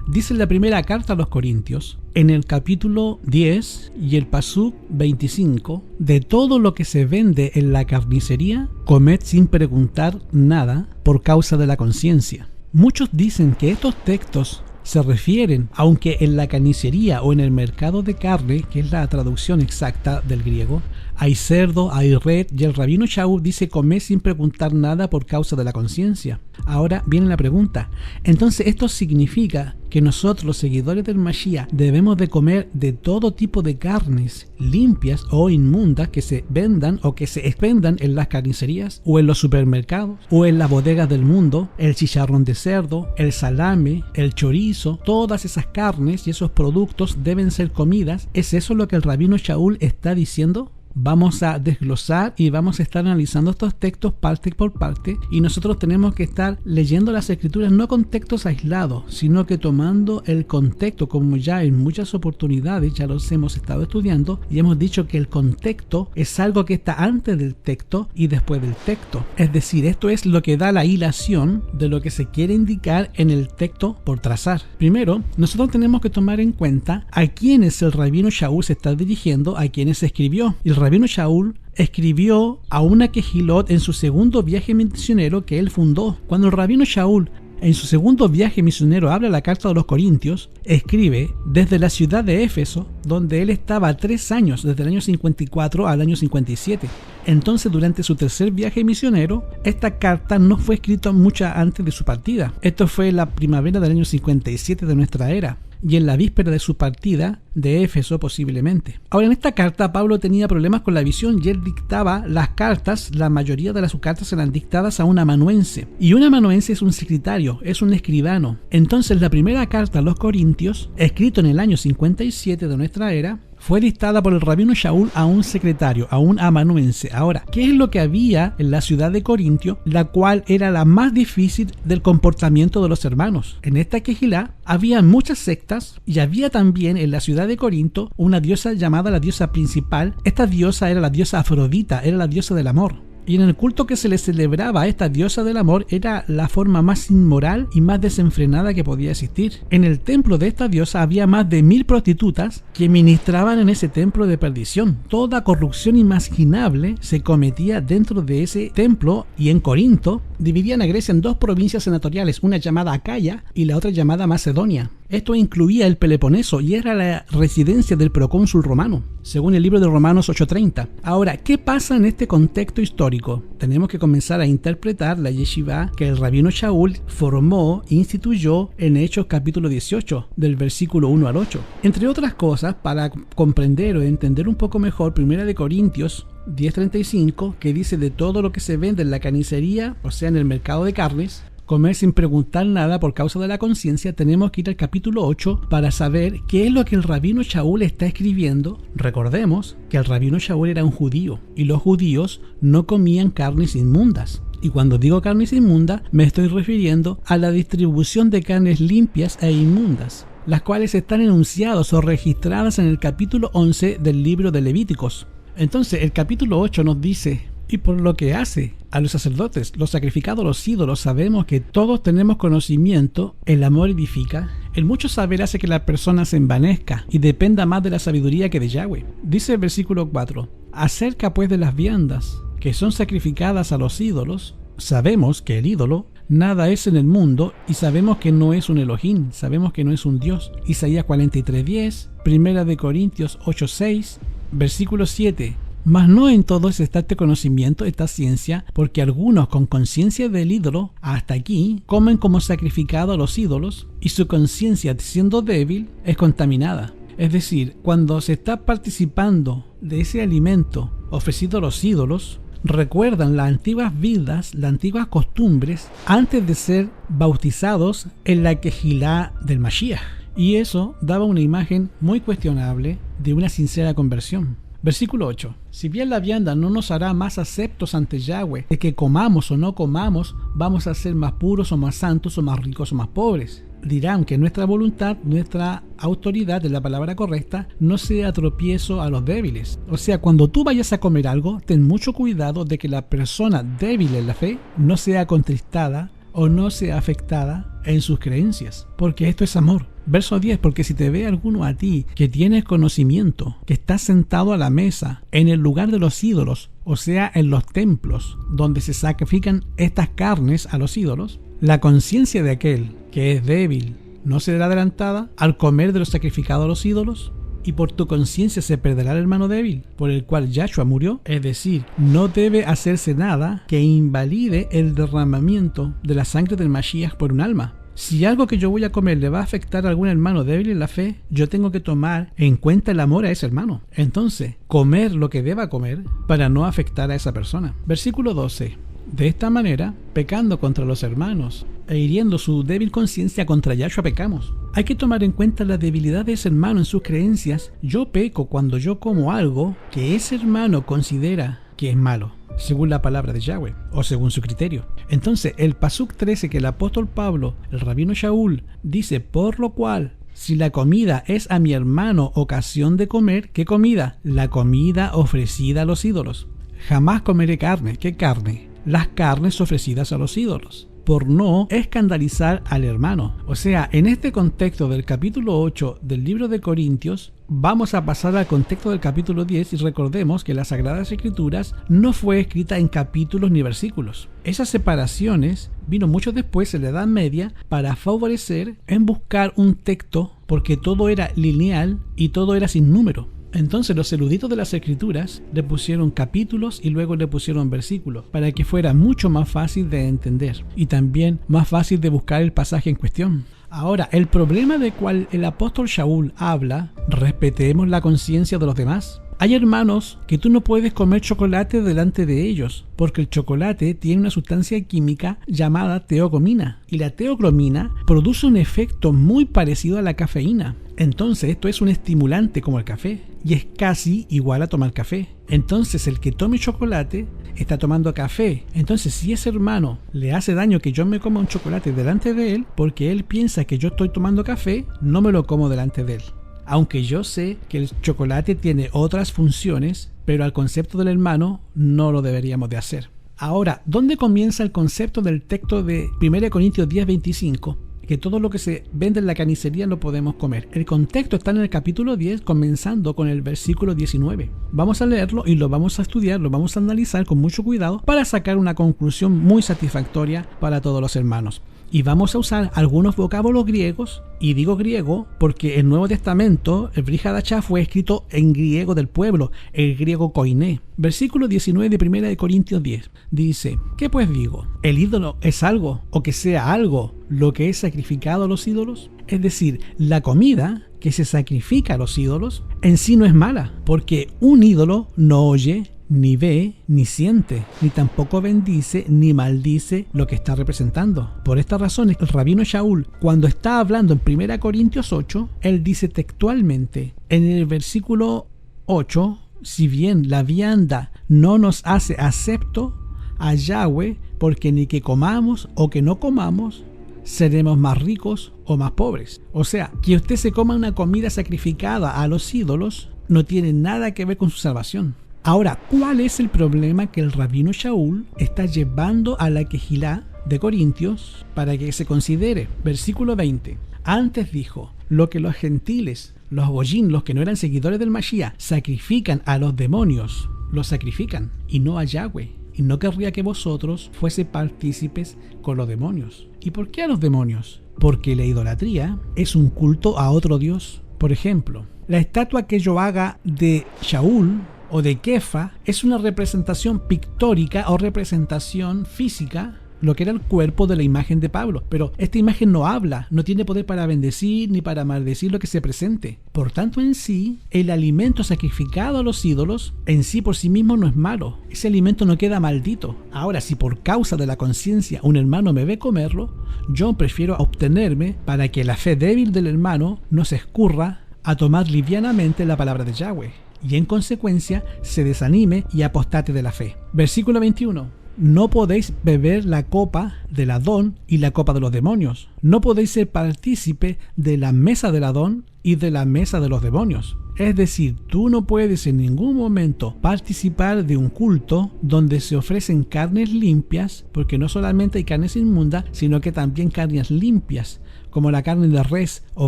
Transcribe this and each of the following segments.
Dice la primera carta a los Corintios, en el capítulo 10 y el pasuk 25, de todo lo que se vende en la carnicería, comed sin preguntar nada por causa de la conciencia. Muchos dicen que estos textos se refieren, aunque en la carnicería o en el mercado de carne, que es la traducción exacta del griego, hay cerdo, hay red, y el rabino Shaul dice comer sin preguntar nada por causa de la conciencia. Ahora viene la pregunta, entonces esto significa que nosotros los seguidores del Mashiach debemos de comer de todo tipo de carnes limpias o inmundas que se vendan o que se expendan en las carnicerías o en los supermercados o en las bodegas del mundo, el chicharrón de cerdo, el salame, el chorizo, todas esas carnes y esos productos deben ser comidas. ¿Es eso lo que el rabino Shaul está diciendo? Vamos a desglosar y vamos a estar analizando estos textos parte por parte, y nosotros tenemos que estar leyendo las escrituras no con textos aislados, sino que tomando el contexto, como ya en muchas oportunidades ya los hemos estado estudiando y hemos dicho que el contexto es algo que está antes del texto y después del texto. Es decir, esto es lo que da la hilación de lo que se quiere indicar en el texto por trazar. Primero, nosotros tenemos que tomar en cuenta a quiénes el rabino Shaul se está dirigiendo, a quienes escribió. El rabino Shaul escribió a una quejilot en su segundo viaje misionero que él fundó. Cuando el rabino Shaul en su segundo viaje misionero habla la carta de los Corintios, escribe desde la ciudad de Éfeso, donde él estaba 3 años, desde el año 54 al año 57. Entonces, durante su tercer viaje misionero, esta carta no fue escrita mucho antes de su partida. Esto fue en la primavera del año 57 de nuestra era, y en la víspera de su partida de Éfeso posiblemente. Ahora, en esta carta Pablo tenía problemas con la visión y él dictaba las cartas. La mayoría de sus cartas eran dictadas a un amanuense, y un amanuense es un secretario, es un escribano. Entonces la primera carta a los Corintios, escrito en el año 57 de nuestra era, fue dictada por el rabino Shaul a un secretario, a un amanuense. Ahora, ¿qué es lo que había en la ciudad de Corintio, la cual era la más difícil del comportamiento de los hermanos? En esta quejilá había muchas sectas, y había también en la ciudad de Corinto una diosa llamada la diosa principal. Esta diosa era la diosa Afrodita, era la diosa del amor. Y en el culto que se le celebraba a esta diosa del amor era la forma más inmoral y más desenfrenada que podía existir. En el templo de esta diosa había más de 1000 prostitutas que ministraban en ese templo de perdición. Toda corrupción imaginable se cometía dentro de ese templo, y en Corinto dividían a Grecia en 2 provincias senatoriales, una llamada Acaya y la otra llamada Macedonia. Esto incluía el Peloponeso y era la residencia del procónsul romano, según el libro de Romanos 8:30. Ahora, ¿qué pasa en este contexto histórico? Tenemos que comenzar a interpretar la yeshiva que el rabino Shaul formó e instituyó en Hechos capítulo 18, del versículo 1 al 8. Entre otras cosas, para comprender o entender un poco mejor, 1 de Corintios 10:35, que dice de todo lo que se vende en la carnicería, o sea, en el mercado de carnes, comer sin preguntar nada por causa de la conciencia. Tenemos que ir al capítulo 8 para saber qué es lo que el rabino Shaul está escribiendo. Recordemos que el rabino Shaul era un judío, y los judíos no comían carnes inmundas. Y cuando digo carnes inmundas, me estoy refiriendo a la distribución de carnes limpias e inmundas, las cuales están enunciadas o registradas en el capítulo 11 del libro de Levíticos. Entonces el capítulo 8 nos dice: y por lo que hace a los sacerdotes, los sacrificados a los ídolos, sabemos que todos tenemos conocimiento, el amor edifica, el mucho saber hace que la persona se envanezca y dependa más de la sabiduría que de Yahweh. Dice el versículo 4, acerca pues de las viandas que son sacrificadas a los ídolos, sabemos que el ídolo nada es en el mundo, y sabemos que no es un Elohim, sabemos que no es un Dios. Isaías 43:10, 1 de Corintios 8:6, versículo 7. Mas no en todos está este conocimiento, esta ciencia, porque algunos con conciencia del ídolo, hasta aquí, comen como sacrificado a los ídolos, y su conciencia, siendo débil, es contaminada. Es decir, cuando se está participando de ese alimento ofrecido a los ídolos, recuerdan las antiguas vidas, las antiguas costumbres, antes de ser bautizados en la quejilá del Mashiach. Y eso daba una imagen muy cuestionable de una sincera conversión. Versículo 8. Si bien la vianda no nos hará más aceptos ante Yahweh, de que comamos o no comamos, vamos a ser más puros o más santos o más ricos o más pobres. dirán que nuestra voluntad, nuestra autoridad, es la palabra correcta, no sea tropiezo a los débiles. O sea, cuando tú vayas a comer algo, ten mucho cuidado de que la persona débil en la fe no sea contristada o no sea afectada en sus creencias, porque esto es amor. Verso 10, porque si te ve alguno a ti que tienes conocimiento, que estás sentado a la mesa en el lugar de los ídolos, o sea, en los templos donde se sacrifican estas carnes a los ídolos, la conciencia de aquel que es débil no será adelantada al comer de lo sacrificado a los ídolos, y por tu conciencia se perderá el hermano débil, por el cual Yahshua murió. Es decir, no debe hacerse nada que invalide el derramamiento de la sangre del Mashiach por un alma. Si algo que yo voy a comer le va a afectar a algún hermano débil en la fe, yo tengo que tomar en cuenta el amor a ese hermano. Entonces, comer lo que deba comer para no afectar a esa persona. Versículo 12. De esta manera, pecando contra los hermanos e hiriendo su débil conciencia, contra Yahshua pecamos. Hay que tomar en cuenta la debilidad de ese hermano en sus creencias. Yo peco cuando yo como algo que ese hermano considera que es malo, según la palabra de Yahweh o según su criterio. Entonces, el Pasuk 13 que el apóstol Pablo, el rabino Shaul, dice, por lo cual, si la comida es a mi hermano ocasión de comer, ¿qué comida? La comida ofrecida a los ídolos. Jamás comeré carne. ¿Qué carne? Las carnes ofrecidas a los ídolos, por no escandalizar al hermano. O sea, en este contexto del capítulo 8 del libro de Corintios, vamos a pasar al contexto del capítulo 10 y recordemos que las Sagradas Escrituras no fue escrita en capítulos ni versículos. Esas separaciones vino mucho después en la Edad Media para favorecer en buscar un texto, porque todo era lineal y todo era sin número. Entonces los eruditos de las escrituras le pusieron capítulos y luego le pusieron versículos para que fuera mucho más fácil de entender y también más fácil de buscar el pasaje en cuestión. Ahora, el problema del cual el apóstol Shaul habla, respetemos la conciencia de los demás. Hay hermanos que tú no puedes comer chocolate delante de ellos, porque el chocolate tiene una sustancia química llamada teobromina, y la teobromina produce un efecto muy parecido a la cafeína. Entonces esto es un estimulante como el café, y es casi igual a tomar café. Entonces el que tome chocolate está tomando café. Entonces si ese hermano le hace daño que yo me coma un chocolate delante de él, porque él piensa que yo estoy tomando café, no me lo como delante de él. Aunque yo sé que el chocolate tiene otras funciones, pero al concepto del hermano no lo deberíamos de hacer. Ahora, ¿dónde comienza el concepto del texto de 1 Corintios 10:25? Que todo lo que se vende en la carnicería lo podemos comer. El contexto está en el capítulo 10, comenzando con el versículo 19. Vamos a leerlo y lo vamos a estudiar, lo vamos a analizar con mucho cuidado para sacar una conclusión muy satisfactoria para todos los hermanos. Y vamos a usar algunos vocábulos griegos, y digo griego porque el Nuevo Testamento, el Brit Hadashah, fue escrito en griego del pueblo, el griego koiné. Versículo 19 de 1 Corintios 10 dice, ¿qué pues digo? ¿El ídolo es algo, o que sea algo, lo que es sacrificado a los ídolos? Es decir, la comida que se sacrifica a los ídolos en sí no es mala, porque un ídolo no oye, ni ve, ni siente, ni tampoco bendice, ni maldice lo que está representando. Por estas razones, el rabino Shaul, cuando está hablando en 1 Corintios 8, él dice textualmente, en el versículo 8, si bien la vianda no nos hace acepto a Yahweh, porque ni que comamos o que no comamos, seremos más ricos o más pobres. O sea, que usted se coma una comida sacrificada a los ídolos no tiene nada que ver con su salvación. Ahora, ¿cuál es el problema que el rabino Shaul está llevando a la Quejilá de Corintios para que se considere? Versículo 20. Antes dijo, lo que los gentiles, los goyim, los que no eran seguidores del Mashiach, sacrifican a los demonios, los sacrifican y no a Yahweh. Y no querría que vosotros fuese partícipes con los demonios. ¿Y por qué a los demonios? Porque la idolatría es un culto a otro dios. Por ejemplo, la estatua que yo haga de Shaul o de Kefa es una representación pictórica o representación física, lo que era el cuerpo de la imagen de Pablo. Pero esta imagen no habla, no tiene poder para bendecir ni para maldecir lo que se presente. Por tanto, en sí, el alimento sacrificado a los ídolos, en sí por sí mismo no es malo. Ese alimento no queda maldito. Ahora, si por causa de la conciencia un hermano me ve comerlo, yo prefiero obtenerme para que la fe débil del hermano no se escurra a tomar livianamente la palabra de Yahweh, y en consecuencia se desanime y apostate de la fe. Versículo 21. no podéis beber la copa del Adón y la copa de los demonios. No podéis ser partícipe de la mesa del Adón y de la mesa de los demonios. Es decir, tú no puedes en ningún momento participar de un culto donde se ofrecen carnes limpias, porque no solamente hay carnes inmundas, sino que también carnes limpias, como la carne de res o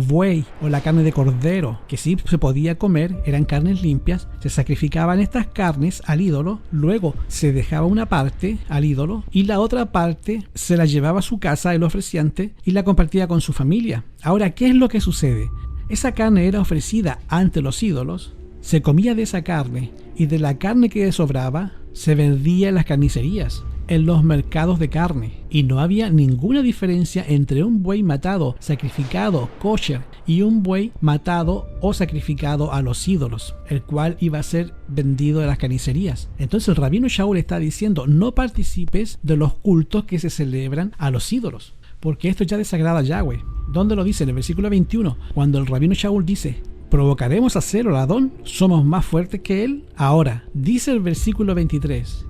buey o la carne de cordero, que sí se podía comer, eran carnes limpias. Se sacrificaban estas carnes al ídolo, luego se dejaba una parte al ídolo y la otra parte se la llevaba a su casa el ofreciante y la compartía con su familia. Ahora, ¿qué es lo que sucede? Esa carne era ofrecida ante los ídolos, se comía de esa carne y de la carne que sobraba se vendía en las carnicerías, en los mercados de carne, y no había ninguna diferencia entre un buey matado, sacrificado, kosher, y un buey matado o sacrificado a los ídolos, el cual iba a ser vendido en las carnicerías. Entonces el rabino Shaul está diciendo: no participes de los cultos que se celebran a los ídolos, porque esto ya desagrada a Yahweh. ¿Dónde lo dice? En el versículo 21, cuando el rabino Shaul dice: ¿provocaremos a celo al Adón? ¿Somos más fuertes que él? Ahora, dice el versículo 23: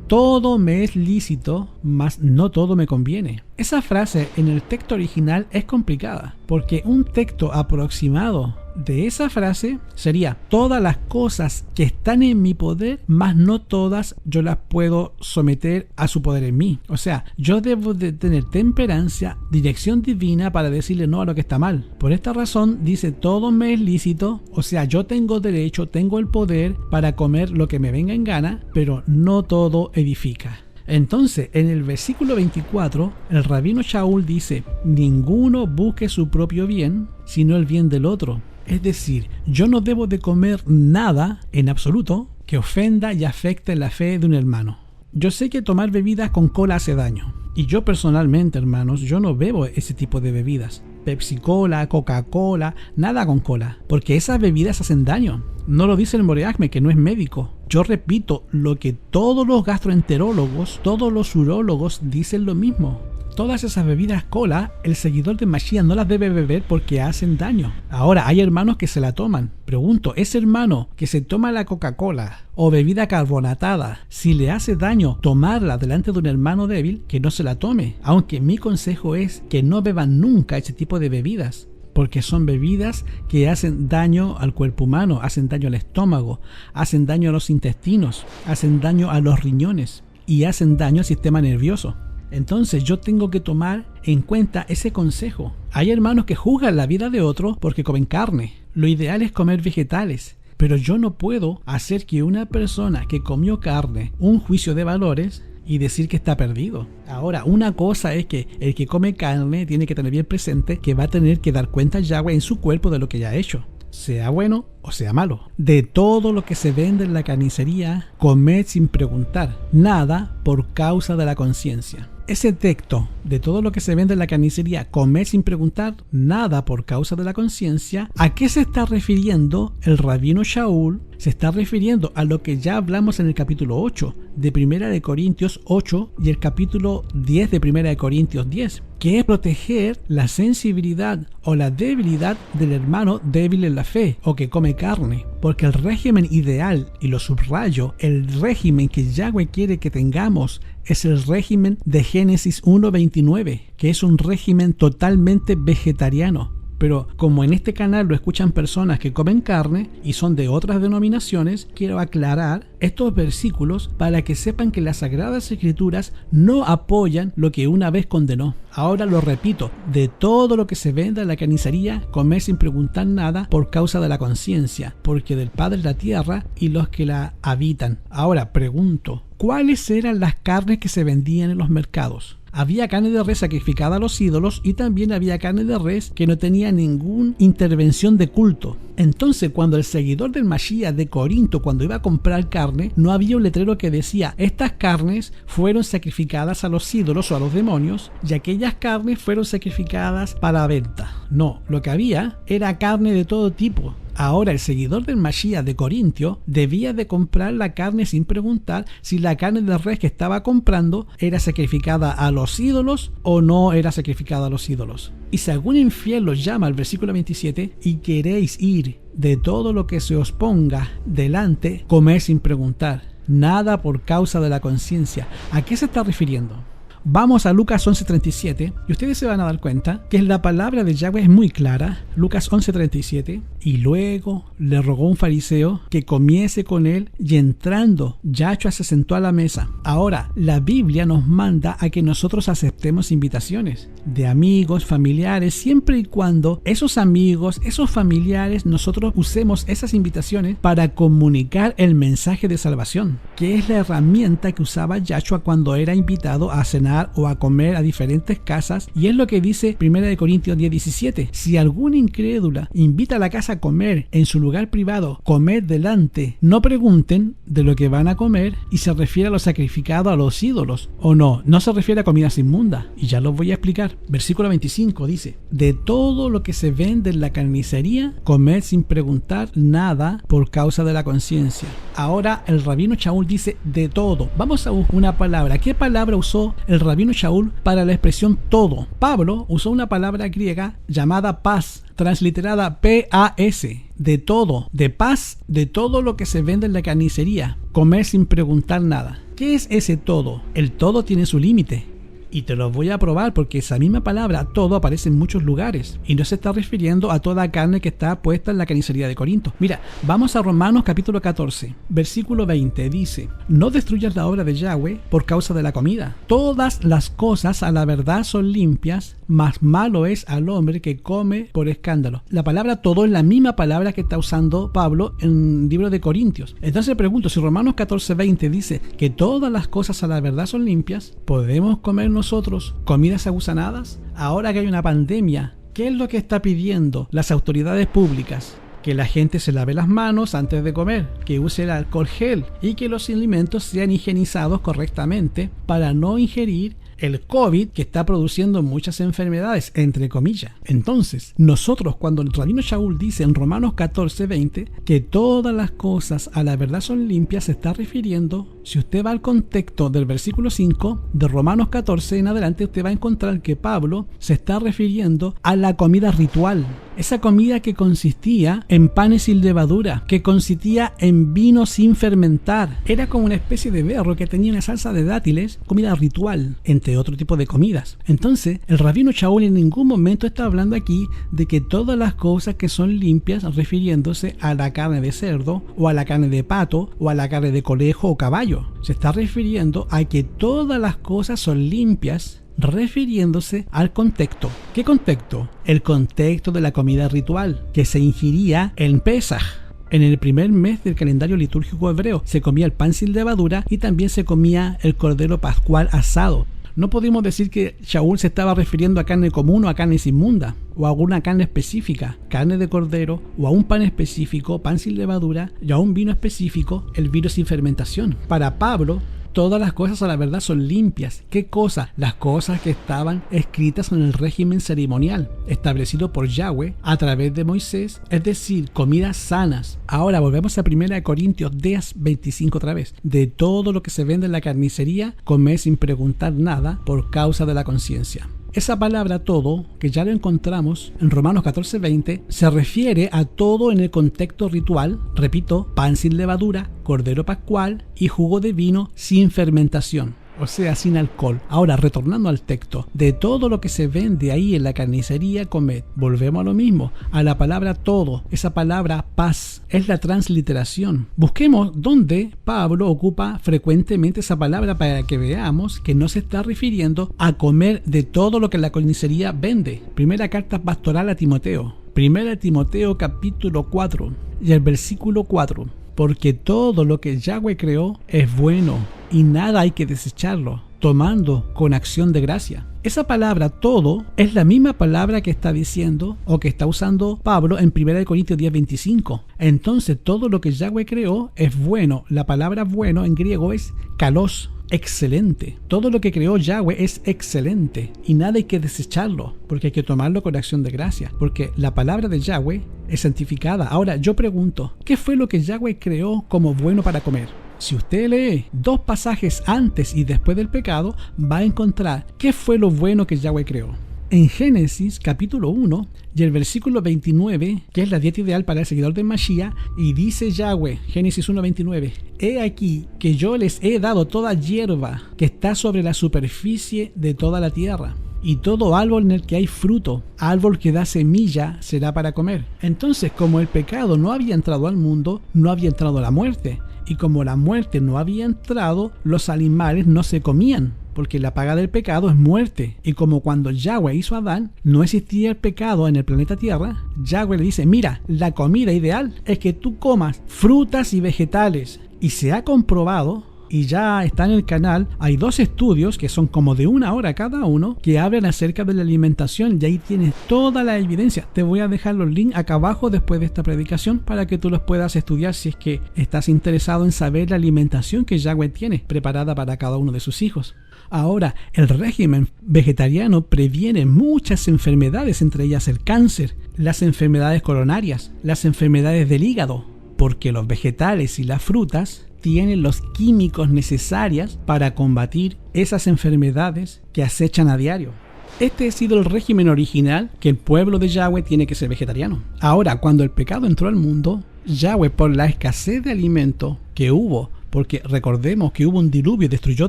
todo me es lícito, mas no todo me conviene. Esa frase en el texto original es complicada, porque un texto aproximado de esa frase sería: todas las cosas que están en mi poder, mas no todas yo las puedo someter a su poder en mí. O sea, yo debo de tener temperancia, dirección divina para decirle no a lo que está mal. Por esta razón dice: todo me es lícito, o sea, yo tengo derecho, tengo el poder para comer lo que me venga en gana, pero no todo edifica. Entonces, en el versículo 24, el rabino Shaul dice: ninguno busque su propio bien, sino el bien del otro. Es decir, yo no debo de comer nada en absoluto que ofenda y afecte la fe de un hermano. Yo sé que tomar bebidas con cola hace daño, y yo personalmente, hermanos, yo no bebo ese tipo de bebidas. Pepsi Cola, Coca-Cola, nada con cola, porque esas bebidas hacen daño. No lo dice el Moreacme, que no es médico. Yo repito lo que todos los gastroenterólogos, todos los urólogos dicen lo mismo. Todas esas bebidas cola, el seguidor de Mashiach no las debe beber porque hacen daño. Ahora, hay hermanos que se la toman. Pregunto, ese hermano que se toma la Coca-Cola o bebida carbonatada, si le hace daño tomarla delante de un hermano débil, que no se la tome. Aunque mi consejo es que no beban nunca ese tipo de bebidas, porque son bebidas que hacen daño al cuerpo humano, hacen daño al estómago, hacen daño a los intestinos, hacen daño a los riñones y hacen daño al sistema nervioso. Entonces yo tengo que tomar en cuenta ese consejo. Hay hermanos que juzgan la vida de otros porque comen carne. Lo ideal es comer vegetales, pero yo no puedo hacer que una persona que comió carne un juicio de valores y decir que está perdido. Ahora, una cosa es que el que come carne tiene que tener bien presente que va a tener que dar cuenta a Yahweh en su cuerpo de lo que ya ha hecho, sea bueno o sea malo. De todo lo que se vende en la carnicería, comed sin preguntar nada por causa de la conciencia. Ese texto, de todo lo que se vende en la carnicería, comer sin preguntar nada por causa de la conciencia, ¿a qué se está refiriendo el rabino Shaul? Se está refiriendo a lo que ya hablamos en el capítulo 8 de 1 de Corintios 8 y el capítulo 10 de 1 de Corintios 10, que es proteger la sensibilidad o la debilidad del hermano débil en la fe o que come carne. Porque el régimen ideal, y lo subrayo, el régimen que Yahweh quiere que tengamos es el régimen de Génesis 1:29, que es un régimen totalmente vegetariano. Pero como en este canal lo escuchan personas que comen carne y son de otras denominaciones, quiero aclarar estos versículos para que sepan que las Sagradas Escrituras no apoyan lo que una vez condenó. Ahora lo repito, de todo lo que se venda en la carnicería, comer sin preguntar nada por causa de la conciencia, porque del Padre es la tierra y los que la habitan. Ahora pregunto, ¿cuáles eran las carnes que se vendían en los mercados? Había carne de res sacrificada a los ídolos y también había carne de res que no tenía ninguna intervención de culto. Entonces, cuando el seguidor del Mashiach de Corinto, cuando iba a comprar carne, no había un letrero que decía: estas carnes fueron sacrificadas a los ídolos o a los demonios y aquellas carnes fueron sacrificadas para venta. No, lo que había era carne de todo tipo. Ahora el seguidor del Mashiach de Corintio debía de comprar la carne sin preguntar si la carne de res que estaba comprando era sacrificada a los ídolos o no era sacrificada a los ídolos. Y si algún infiel los llama al versículo 27 y queréis ir de todo lo que se os ponga delante, comer sin preguntar. nada por causa de la conciencia. ¿A qué se está refiriendo? Vamos a Lucas 11:37 y ustedes se van a dar cuenta que la palabra de Yahweh es muy clara. Lucas 11:37, y luego le rogó un fariseo que comiese con él, y entrando Yahshua se sentó a la mesa. Ahora, la Biblia nos manda a que nosotros aceptemos invitaciones de amigos, familiares, siempre y cuando esos amigos, esos familiares, nosotros usemos esas invitaciones para comunicar el mensaje de salvación, que es la herramienta que usaba Yahshua cuando era invitado a cenar o a comer a diferentes casas, y es lo que dice 1 Corintios 10:17. Si alguna incrédula invita a la casa a comer en su lugar privado, comed delante, no pregunten de lo que van a comer, y se refiere a lo sacrificado a los ídolos, o no se refiere a comidas inmundas, y ya lo voy a explicar. Versículo 25 dice: de todo lo que se vende en la carnicería, comed sin preguntar nada por causa de la conciencia. Ahora el rabino Shaul dice de todo. Vamos a buscar una palabra. ¿Qué palabra usó el rabino Shaul para la expresión todo? Pablo usó una palabra griega llamada paz, transliterada P-A-S, de todo, de paz, de todo lo que se vende en la carnicería, comer sin preguntar nada. ¿Qué es ese todo? El todo tiene su límite. Y te lo voy a probar porque esa misma palabra todo aparece en muchos lugares y no se está refiriendo a toda carne que está puesta en la carnicería de Corinto. Mira, vamos a Romanos capítulo 14, versículo 20, dice: no destruyas la obra de Yahweh por causa de la comida. Todas las cosas a la verdad son limpias, mas malo es al hombre que come por escándalo. La palabra todo es la misma palabra que está usando Pablo en el libro de Corintios. Entonces pregunto, si Romanos 14:20 dice que todas las cosas a la verdad son limpias, ¿podemos comer nosotros comidas agusanadas? Ahora que hay una pandemia, ¿qué es lo que está pidiendo las autoridades públicas? Que la gente se lave las manos antes de comer, que use el alcohol gel y que los alimentos sean higienizados correctamente para no ingerir el COVID, que está produciendo muchas enfermedades, entre comillas. Entonces, nosotros, cuando el rabino Shaul dice en Romanos 14:20 que todas las cosas a la verdad son limpias, se está refiriendo, si usted va al contexto del versículo 5 de Romanos 14 en adelante, usted va a encontrar que Pablo se está refiriendo a la comida ritual. Esa comida que consistía en panes sin levadura, que consistía en vino sin fermentar. Era como una especie de berro que tenía una salsa de dátiles, comida ritual, entre otro tipo de comidas. Entonces, el rabino Shaul en ningún momento está hablando aquí de que todas las cosas que son limpias, refiriéndose a la carne de cerdo, o a la carne de pato, o a la carne de conejo o caballo. Se está refiriendo a que todas las cosas son limpias, refiriéndose al contexto. ¿Qué contexto? El contexto de la comida ritual que se ingiría en Pesaj. En el primer mes del calendario litúrgico hebreo se comía el pan sin levadura y también se comía el cordero pascual asado. No podemos decir que Shaul se estaba refiriendo a carne común o a carnes inmundas, o a alguna carne específica, carne de cordero, o a un pan específico, pan sin levadura, y a un vino específico, el vino sin fermentación. Para Pablo, todas las cosas a la verdad son limpias. ¿Qué cosas? Las cosas que estaban escritas en el régimen ceremonial establecido por Yahweh a través de Moisés, es decir, comidas sanas. Ahora volvemos a 1 Corintios 10:25 otra vez. De todo lo que se vende en la carnicería, comed sin preguntar nada por causa de la conciencia. Esa palabra todo, que ya lo encontramos en Romanos 14:20, se refiere a todo en el contexto ritual, repito, pan sin levadura, cordero pascual y jugo de vino sin fermentación, o sea, sin alcohol. Ahora, retornando al texto, de todo lo que se vende ahí en la carnicería, comed. Volvemos a lo mismo, a la palabra todo. Esa palabra paz es la transliteración. Busquemos dónde Pablo ocupa frecuentemente esa palabra para que veamos que no se está refiriendo a comer de todo lo que la carnicería vende. Primera carta pastoral a Timoteo. Primera Timoteo capítulo 4 y el versículo 4. Porque todo lo que Yahweh creó es bueno y nada hay que desecharlo, tomando con acción de gracia. Esa palabra todo es la misma palabra que está diciendo o que está usando Pablo en 1 Corintios 10:25. Entonces todo lo que Yahweh creó es bueno. La palabra bueno en griego es kalos, excelente. Todo lo que creó Yahweh es excelente y nada hay que desecharlo, porque hay que tomarlo con acción de gracia, porque la palabra de Yahweh es santificada. Ahora yo pregunto, ¿qué fue lo que Yahweh creó como bueno para comer? Si usted lee 2 pasajes antes y después del pecado, va a encontrar qué fue lo bueno que Yahweh creó. en Génesis capítulo 1 y el versículo 29, que es la dieta ideal para el seguidor de Mashiach, y dice Yahweh, Génesis 1:29, he aquí que yo les he dado toda hierba que está sobre la superficie de toda la tierra, y todo árbol en el que hay fruto, árbol que da semilla, será para comer. Entonces, como el pecado no había entrado al mundo, no había entrado la muerte, y como la muerte no había entrado, los animales no se comían, porque la paga del pecado es muerte. Y como cuando Yahweh hizo a Adán, no existía el pecado en el planeta Tierra, Yahweh le dice, mira, la comida ideal es que tú comas frutas y vegetales. Y se ha comprobado, y ya está en el canal, hay 2 estudios que son como de 1 hora cada uno, que hablan acerca de la alimentación, y ahí tienes toda la evidencia. Te voy a dejar los links acá abajo después de esta predicación para que tú los puedas estudiar si es que estás interesado en saber la alimentación que Yahweh tiene preparada para cada uno de sus hijos. Ahora, el régimen vegetariano previene muchas enfermedades, entre ellas el cáncer, las enfermedades coronarias, las enfermedades del hígado, porque los vegetales y las frutas tienen los químicos necesarios para combatir esas enfermedades que acechan a diario. Este ha sido el régimen original, que el pueblo de Yahweh tiene que ser vegetariano. Ahora, cuando el pecado entró al mundo, Yahweh, por la escasez de alimento que hubo, porque recordemos que hubo un diluvio y destruyó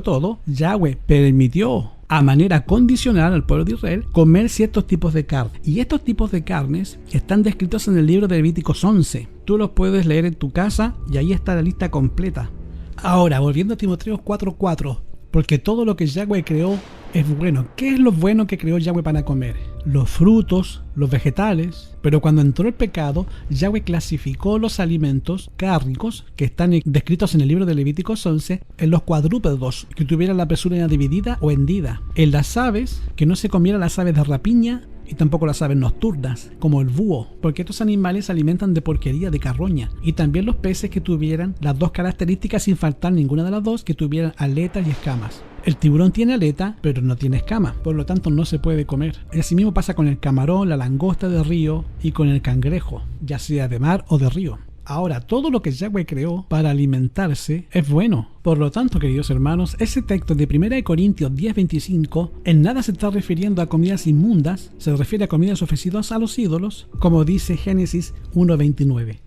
todo, Yahweh permitió a manera condicional al pueblo de Israel comer ciertos tipos de carne. Y estos tipos de carnes están descritos en el libro de Levíticos 11. Tú los puedes leer en tu casa y ahí está la lista completa. Ahora, volviendo a Timoteo 4:4, porque todo lo que Yahweh creó es bueno. ¿Qué es lo bueno que creó Yahweh para comer? Los frutos, los vegetales. Pero cuando entró el pecado, Yahweh clasificó los alimentos cárnicos que están descritos en el libro de Levíticos 11 en los cuadrúpedos, que tuvieran la pezuña dividida o hendida, en las aves, que no se comieran las aves de rapiña, y tampoco las aves nocturnas, como el búho, porque estos animales se alimentan de porquería, de carroña. Y también los peces que tuvieran las 2 características, sin faltar ninguna de las 2, que tuvieran aletas y escamas. El tiburón tiene aleta, pero no tiene escamas, por lo tanto no se puede comer. Y así mismo pasa con el camarón, la langosta de río y con el cangrejo, ya sea de mar o de río. Ahora, todo lo que Yahweh creó para alimentarse es bueno. Por lo tanto, queridos hermanos, ese texto de 1 Corintios 10:25 en nada se está refiriendo a comidas inmundas, se refiere a comidas ofrecidas a los ídolos, como dice Génesis 1:29.